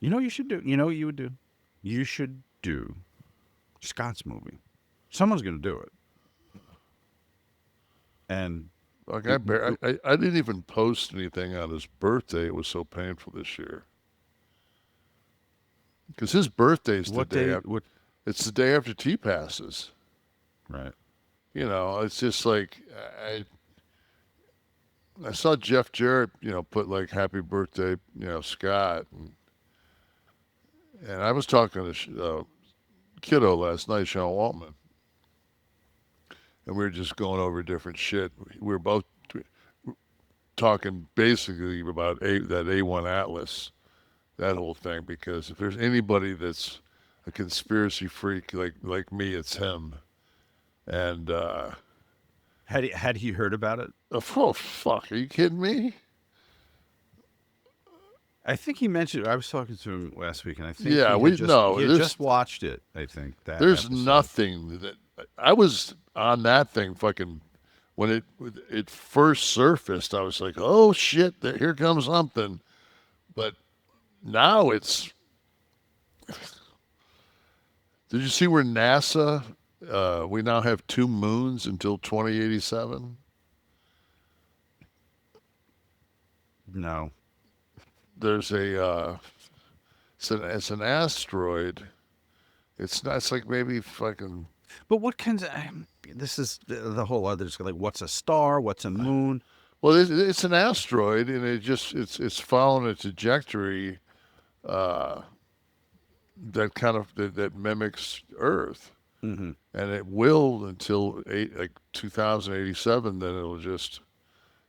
You know what you should do? You know what you would do? You should do Scott's movie. Someone's going to do it. And Like it, I didn't even post anything on his birthday. It was so painful this year because his birthday's the what day day? after. What? It's the day after T passes. Right. It's just like I saw Jeff Jarrett, put like "Happy Birthday," Scott, and I was talking to kiddo last night, Sean Waltman, and we were just going over different shit. We were both talking basically about that A1 Atlas, that whole thing, because if there's anybody that's a conspiracy freak like me, it's him. And Had he heard about it? oh fuck, are you kidding me? I think he mentioned. I was talking to him last week, and I think Yeah, he had we just no. he had just watched it. I think that There's episode. nothing that I was on that thing fucking when it first surfaced. I was like, oh shit, here comes something. But now it's. Did you see where NASA? We now have two moons until 2087. No, There's it's an asteroid. It's not. It's like maybe fucking. but what kinds of? This is the whole other. Like, what's a star? What's a moon? Well, it's an asteroid, and it's following a trajectory uh, that mimics Earth, Mm-hmm. and it will until 2087. Then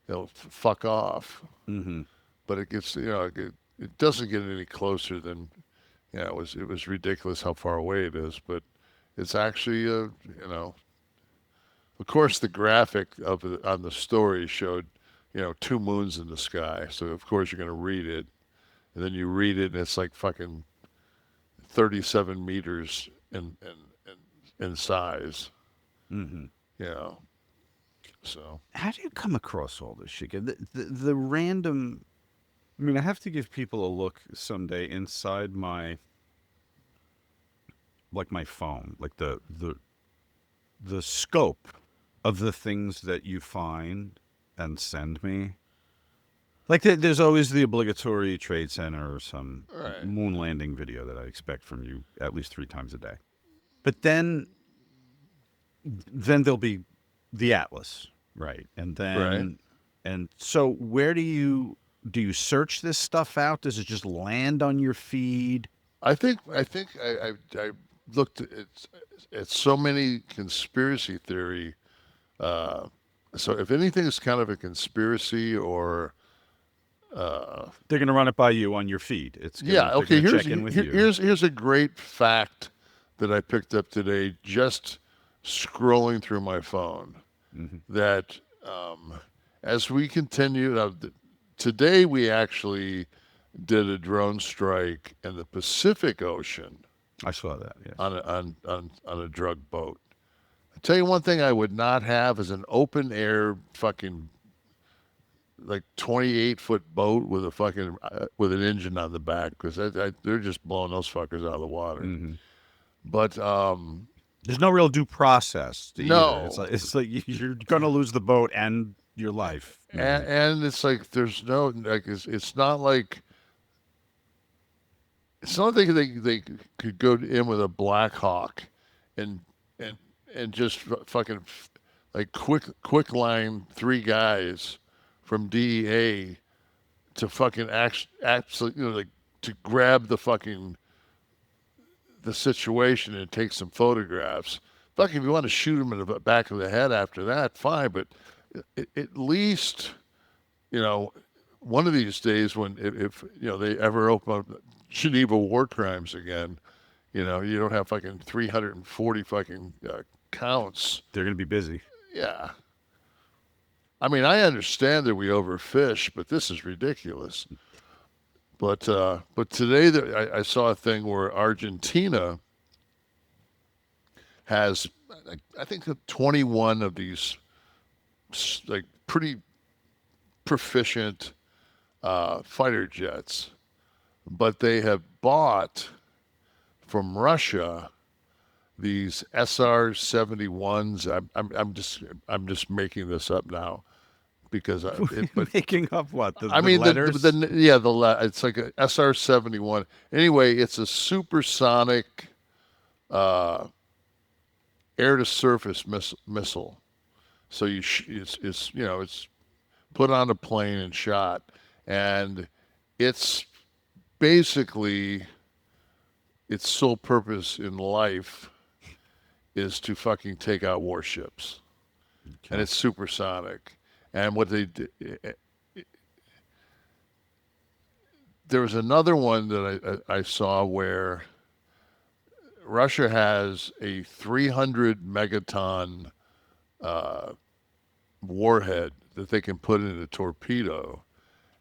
it'll fuck off. Mm-hmm. But it gets it doesn't get any closer than it was ridiculous how far away it is, but it's actually of course the graphic on the story showed two moons in the sky, so of course you're going to read it, and then you read it and it's like fucking 37 meters in size, Mm-hmm. you know. So How do you come across all this shit? The random. I mean, I have to give people a look someday inside my phone, like the scope of the things that you find and send me. Like there's always the obligatory Trade Center or some all right, moon landing video that I expect from you at least 3 times a day. But then there'll be the Atlas, right? And right. then and so where do you search this stuff out? Does it just land on your feed? I think I looked at so many conspiracy theory. Uh, so if anything is kind of a conspiracy or They're going to run it by you on your feed. It's going to yeah, they're okay. going to check in with you. Here's a great fact that I picked up today just scrolling through my phone. Hmm. That as we continue today, we actually did a drone strike in the Pacific Ocean I saw that. Yes. on a drug boat. I tell you one thing I would not have is an open air fucking like 28-foot boat with a fucking with an engine on the back because they're just blowing those fuckers out of the water. Hmm. But There's no real due process to either. It's no, like you're going to lose the boat and your life. Hmm. and it's like there's no like it's not like they could go in with a Black Hawk and and and just fucking like quick line three guys from DEA to fucking absolutely like to grab the situation and take some photographs. Fuck, if you want to shoot him in the back of the head after that, fine. But at least you know one of these days when if they ever open up Geneva war crimes again, you don't have fucking 340 fucking counts. They're going to be busy. Yeah. I mean, I understand that we overfish, but this is ridiculous. But today I saw a thing where Argentina has, I think, 21 of these like pretty proficient fighter jets, but they have bought from Russia these SR-71s. I'm just making this up now because but Making up what I the mean letters. it's like a SR-71. Anyway, it's a supersonic uh, air to surface missile. So it's it's put on a plane and shot, and it's basically its sole purpose in life is to fucking take out warships, and Okay. it's supersonic. And what they did, there was another one that I saw where Russia has a 300 megaton uh, warhead that they can put in a torpedo,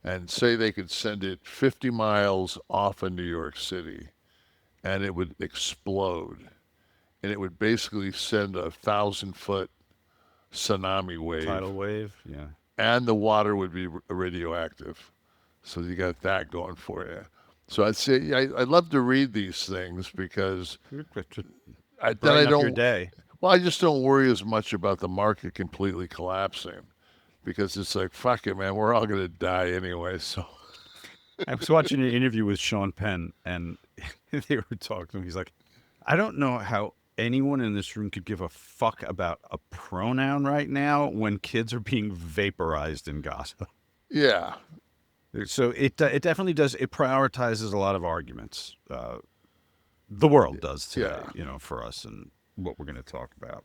and say they could send it 50 miles off of New York City, and it would explode, and it would basically send 1,000 foot tsunami wave, Tidal wave. Yeah. and the water would be radioactive. So you got that going for you. So I'd say I'd love to read these things because To then I brighten up your don't. day. Well, I just don't worry as much about the market completely collapsing because it's like fuck it, man. We're all gonna die anyway. So I was watching an interview with Sean Penn, and they were talking to him. He's like, I don't know how anyone in this room could give a fuck about a pronoun right now when kids are being vaporized in Gaza. yeah, So it definitely does. It prioritizes a lot of arguments. The world does today, yeah. for us and what we're going to talk about.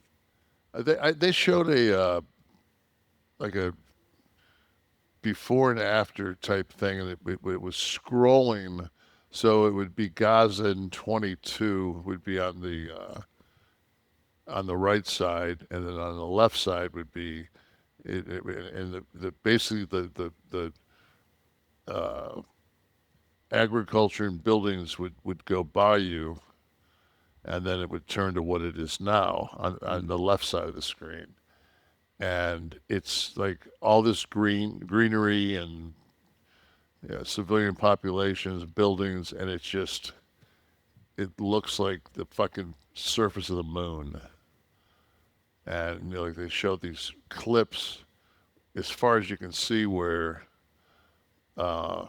They showed a like a before and after type thing, and it was scrolling. So it would be Gaza in 22 would be on the right side, and then on the left side would be and the basically the agriculture and buildings would go by you, and then it would turn to what it is now on the left side of the screen. And it's like all this greenery and civilian populations, buildings, and it looks like the fucking surface of the moon. And like they showed these clips as far as you can see where uh,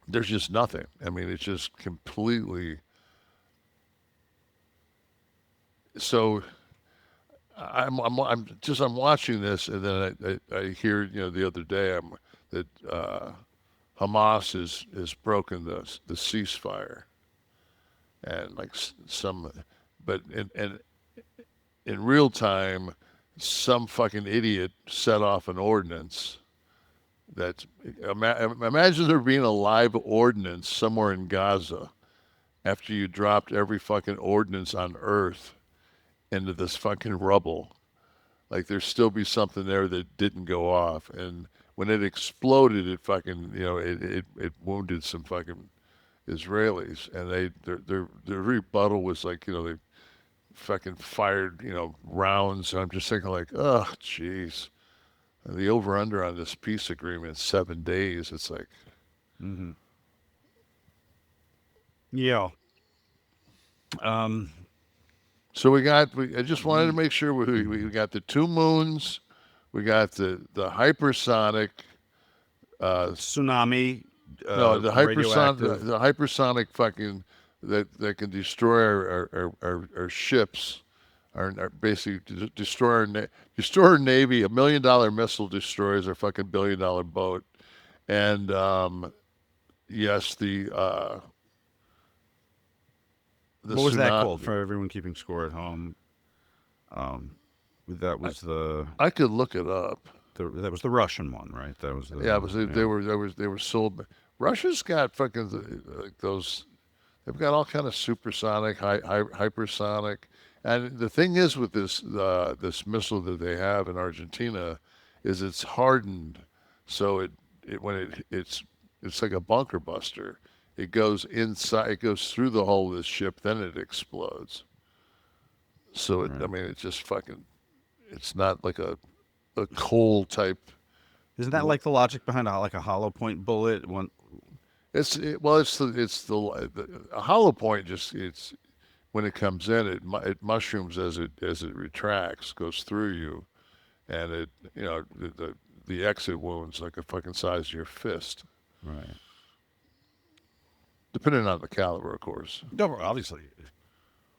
there's just nothing. I mean, it's just completely. So I'm watching this, and then I hear the other day that Hamas is broken the ceasefire, and like some, but in real time, some fucking idiot set off an ordinance that imagine there being a live ordinance somewhere in Gaza after you dropped every fucking ordinance on Earth into this fucking rubble. Like there'd still be something there that didn't go off, and when it exploded, it fucking it wounded some fucking Israelis, and their rebuttal was like they fucking fired rounds, and I'm just thinking like, oh jeez, the over under on this peace agreement is 7 days. It's like Mm-hmm. Yeah. Um. so I just wanted to Ye- make sure we got the two moons, we got the hypersonic. Tsunami. No, the hypersonic, Radioactive. the hypersonic fucking that can destroy our ships, our basically destroy destroy our navy. $1 million missile destroys our fucking $1 billion boat, and yes, the What was that called tsunami. for everyone keeping score at home? Um, that I, was the I could look it up. that was the Russian one, right? That was Yeah, the but yeah. they were sold. Russia's got fucking like those. They've got all kind of supersonic, hypersonic, and the thing is with this missile that they have in Argentina, is it's hardened, so it when it's like a bunker buster. It goes inside, it goes through the hull of this ship, then it explodes. So I Right. mean, it's just fucking. It's not like a coal type. Isn't that like the logic behind like a hollow point bullet? One The a hollow point. Just it's when it comes in, it mushrooms as it retracts, goes through you, and the exit wound's like a fucking size of your fist, Right. depending on the caliber, of course. No, obviously.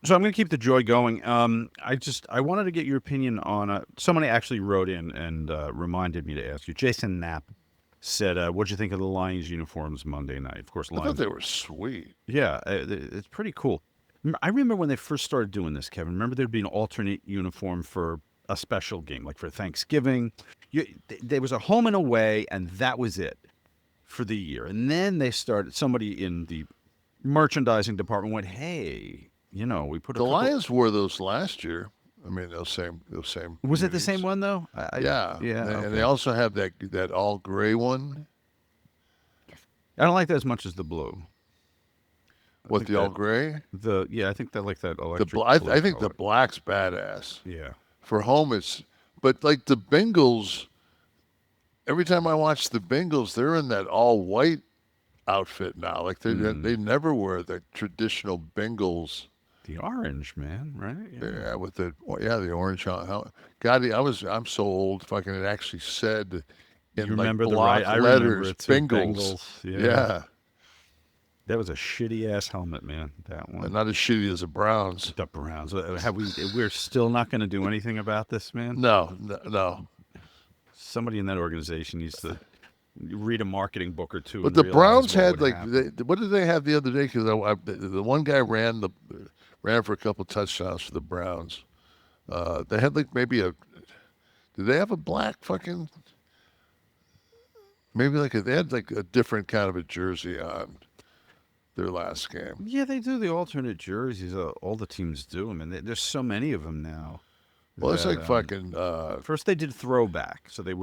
So I'm going to keep the joy going. I wanted to get your opinion on somebody actually wrote in and reminded me to ask you. Jason Knapp said, "What'd you think of the Lions uniforms Monday night?" Of course, I thought Lions. they were sweet. Yeah, it's pretty cool. I remember when they first started doing this, Kevin. Remember there'd be an alternate uniform for a special game, like for Thanksgiving. There was a home and away, and that was it for the year. And then they started. Somebody in the merchandising department went, "Hey, we put a The couple." Lions wore those last year. I mean, those same. Was it the unis. same one though? Yeah, Yeah. and they also have that all gray one. I don't like that as much as the blue. What, think the all that- gray? I think I like that The electric. I blue think the color. black's badass. Yeah. For home, but like the Bengals. Every time I watch the Bengals, they're in that all white outfit now. Like they never wear the traditional Bengals. The orange, man, right? Yeah, with the orange. God, I'm so old. Fucking, it actually said in You like remember the block right? I remember letters, it too. Bengals. Yeah. That was a shitty ass helmet, man. That And one. not as shitty as the Browns. The Browns. Have we? We're still not going to do anything about this, man. No. Somebody in that organization needs to read a marketing book or two. But and the realize Browns what had would like happen. what did they have the other day? Because the one guy ran for a couple touchdowns for the Browns. They had like maybe did they have a black fucking? Maybe they had like a different kind of a jersey on their last game. Yeah, they do the alternate jerseys. All the teams do them, and there's so many of them now. Well, it's that, like fucking. First, they did throwback, so they would